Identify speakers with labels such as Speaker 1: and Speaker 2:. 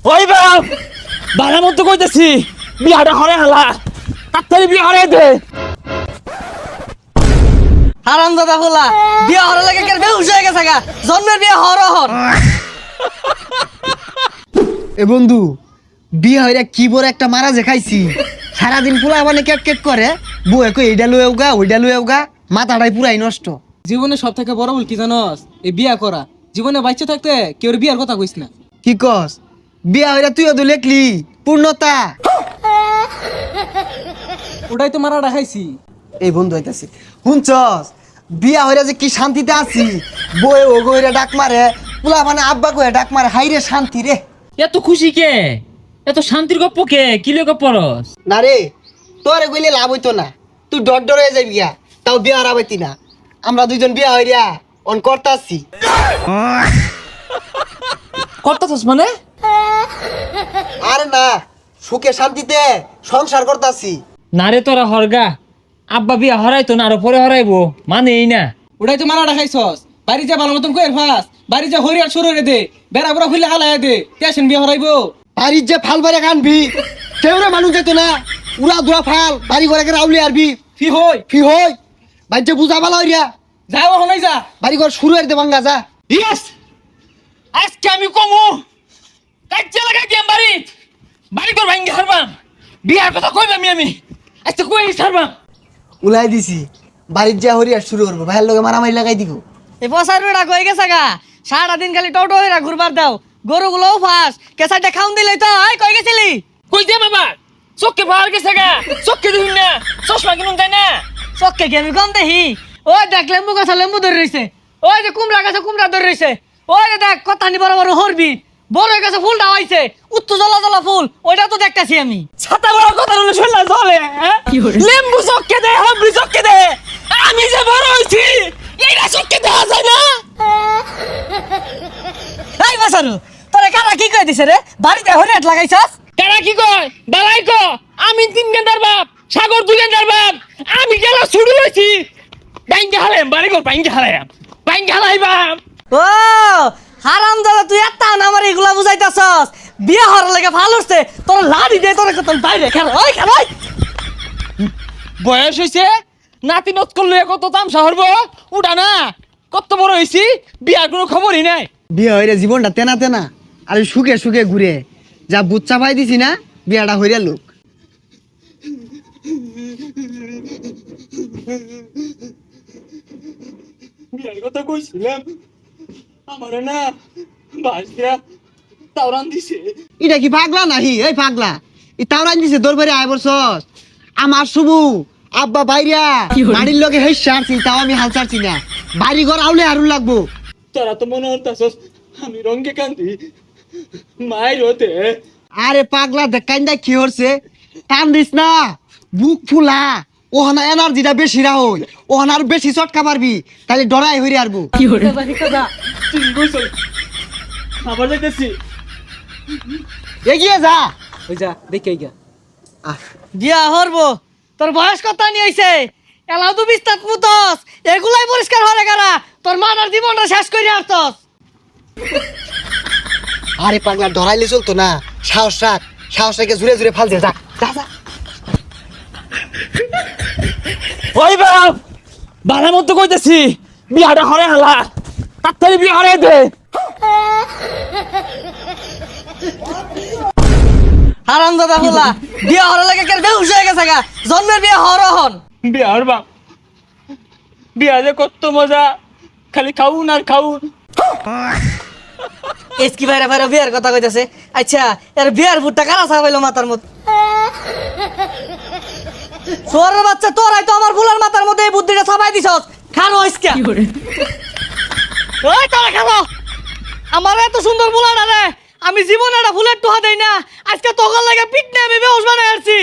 Speaker 1: ওই বাপ বালা মতো কইতেছি বিয়াটা হরে হালা তাড়াতাড়ি বিয়া হরে দে।
Speaker 2: হারাম দাদা হলা বিয়া হওয়ার লাগে কেন বেহুশ হয়ে গেছে গা জন্মের বিয়া হর।
Speaker 3: এ বন্ধু বিয়ে হইরা কি বড় একটা মারা যে খাইছি। সারাদিন পোলা মানে কেক কেক করে, বউ কই এইটা লুয়েও গা ওইটা লুয়েও গা, মাথাটাই পুরাই নষ্ট।
Speaker 4: জীবনে সব থেকে বড় ভুল কি জানোস? এই বিয়া করা। জীবনে বাচ্চা থাকতে কেউ বিয়ার কথা কইস না।
Speaker 3: কি কস? বিয়া হইরা তুইও তো লেখলি পূর্ণতা।
Speaker 4: ওটাই তো মারা খাইছি।
Speaker 3: এই বন্ধু হইতাছি শুনছস, বিয়া হইরা যে কি শান্তিতে আছি। বউ ও গইরা ডাক মারে, পোলা মানে আব্বা কইরা ডাক মারে, হাই রে শান্তি রে।
Speaker 1: এত খুশি কে? এত শান্তির গপ্প কে? কি লই গপ্প রস?
Speaker 3: না রে, তোরে কইলে লাভ হইতো না, তুই ডর ডর হয়ে যাবি গা, তাও বিয়া হারাবাইতি না। আমরা দুইজন বিয়া হইরা অন করতাছি।
Speaker 1: করতাছস মানে?
Speaker 3: আরে না, সুখে শান্তিতে সংসার করতাছি।
Speaker 1: না রে তোরা হরগা, আব্বা বিয়া হরাইতো না আরো পরে হরাইবো, মানে এই না।
Speaker 4: ওটাই তো মারা খাইছস। বাড়ি যা ভালো মতন কইর ফাস। বাড়ি যা হরিয়ার শুরু রে দে। বেড়া বুড়া খুলে হালায় দে। তেছেন বিয়া হরাইবো।
Speaker 3: বাড়ির যে ফাল বাড়ি কানবি, কেউ রে মানুষ যেত না। উড়া দুরা ফাল বাড়ি ঘরে রাউলি আরবি
Speaker 4: ফি হই।
Speaker 3: ফি হই বাড়ি যে বুঝা ভালো হইয়া
Speaker 4: যাও হনাই যা।
Speaker 3: বাড়ি ঘর শুরু হইতে ভাঙ্গা যা।
Speaker 1: ইয়েস, আজকে আমি কমু কাচ্চা লাগাই দিম বাড়ি বাড়ি তোর ভাঙ্গি হারবাম। বিয়ার কথা কইবাম আমি আজকে কই হারবাম।
Speaker 3: উলাই দিছি, বাড়ির যা হরিয়া শুরু করবো, ভাইয়ের লগে মারামারি লাগাই দিব।
Speaker 2: এই পচার বেড়া কই গেছে গা সারাদিন খালি টোটো হইরা ঘুরবার দাও। গরুগুলোও ফাঁস কেসাইটা খাউন দিলেই তো আই কই গেছিলি?
Speaker 1: কই দে বাবা, চোখে পাওয়ার গেছে গা, চোখে দিন না, চশমা কিনুন তাই না।
Speaker 2: চক্কে কি আমি কম দেখি? ওই দেখ লেম্বু গাছে লেম্বু ধরে রইছে, ওই যে কুমড়া গাছে কুমড়া ধরে রইছে, ওই যে দেখ কতানি বড় বড় হরবি, বড় গাছে ফুলটা হইছে উত্তর জ্বলা জ্বলা ফুল, ওইটা তো দেখতাছি আমি।
Speaker 1: ছাতা বড় কথা হলো শুনলা চলে, হ্যাঁ? লেম্বু চোখে দে, হাবড়ি চোখে দে, আমি যে বড় হইছি এইটা চোখে দেখা যায় না।
Speaker 2: এই বাসারু তোরে কারা কি কই দিছে রে? বাড়িতে হরিয়াট লাগাইছস?
Speaker 1: কারা কি কয় বালাই ক, আমি 3 গেন্দার বাপ, সাগর 2 গেন্দার বাপ, আমি গেলা ছুড়ু লইছি বাইঙ্গা হালাম, বাড়ি ঘর বাইঙ্গা হালাম, বাইঙ্গা হালাইবাম।
Speaker 2: ও হারাম দাদা তুই এত না আমার এগুলা বুঝাইতাছস। বিয়ে হওয়ার লাগে ভালো হচ্ছে তোর লাড়ি দে, তোর কত বাইরে খেল ওই খেল ওই।
Speaker 1: বয়স হইছে নাতি নত করলে কত তামসা হরবো উঠা না, কত বড় হইছি বিয়ার কোনো খবরই নাই।
Speaker 3: বিয়ে হইরা জীবনটা তেনা তেনা আর সুখে সুখে ঘুরে যা বুচ্চা পাই দিছি না, বিয়াটা হইরা লোক।
Speaker 1: বিয়ার কথা কইছিলাম আমারে না বাসিয়া তাওরান দিছে।
Speaker 3: এটা কি পাগলা নাহি? এই পাগলা ই তাওরান দিছে দৌড় বাড়ি আয় বলছস। আমার শুভু আব্বা বাইরা বাড়ির লগে হেই সারছি, তাও আমি হাল ছাড়ছি না। বাড়ি ঘর আউলে আরুন লাগবো।
Speaker 1: তোরা তো মনে হতাছস আমি রঙ্গে কান্দি মায়ের হতে।
Speaker 3: আরে পাগলা দেখাইন্দা কি হচ্ছে, টান দিস না, বুক ফুলা। ওহানা এনার্জিটা বেশি রাহই, ওহানা আর বেশি চটকা পারবি, তাহলে ডরাই হইরে আরবো।
Speaker 1: তুই কইছ আবার যাইতেছি।
Speaker 3: এগিয়ে যা।
Speaker 4: ওই যা দেখে গা।
Speaker 2: বিয়া হরবো তোর বয়স কত নিয়ে হইছে? এলাও তো বিস্তার পুতস এগুলাই পরিষ্কার হরে গারা তোর মানার জীবনটা শেষ করে আসতস।
Speaker 3: আরে পাগলা ডরাইলে চলতো না, সাহস রাখ, সাহস রেখে জুড়ে জুড়ে ফাল দে। যা যা যা।
Speaker 1: ওই বাপ বালা মতো কইতেছি বিয়াটা হরে হালা তাড়াতাড়ি বিয়া হরে দে।
Speaker 2: হারাম দাদা বলা বিয়া হওয়ার লাগে কেন বেহুশ হয়ে গেছে গা জন্মের বিয়া হওয়ার হন।
Speaker 1: বিয়া হরবা বিয়া যে কত মজা, খালি খাউন আর খাউন।
Speaker 2: এসকি ভাইরা ভাইরা বিয়ার কথা কইতাছে। আচ্ছা এর বিয়ার ভুট্টা কারা ছাপাইলো মাথার মধ্যে? সোরের বাচ্চা তোরাই তো আমার ফুলের মাথার মধ্যে এই বুদ্ধিটা ছাপাই দিছস। খানো আজকে ওই তোরা খাবো আমার এত সুন্দর ফুলাটা রে আমি জীবনে একটা ফুলের টোহা দেই না, আজকে তোকার লাগে পিটনে আমি বেহুশ বানাই আসছি।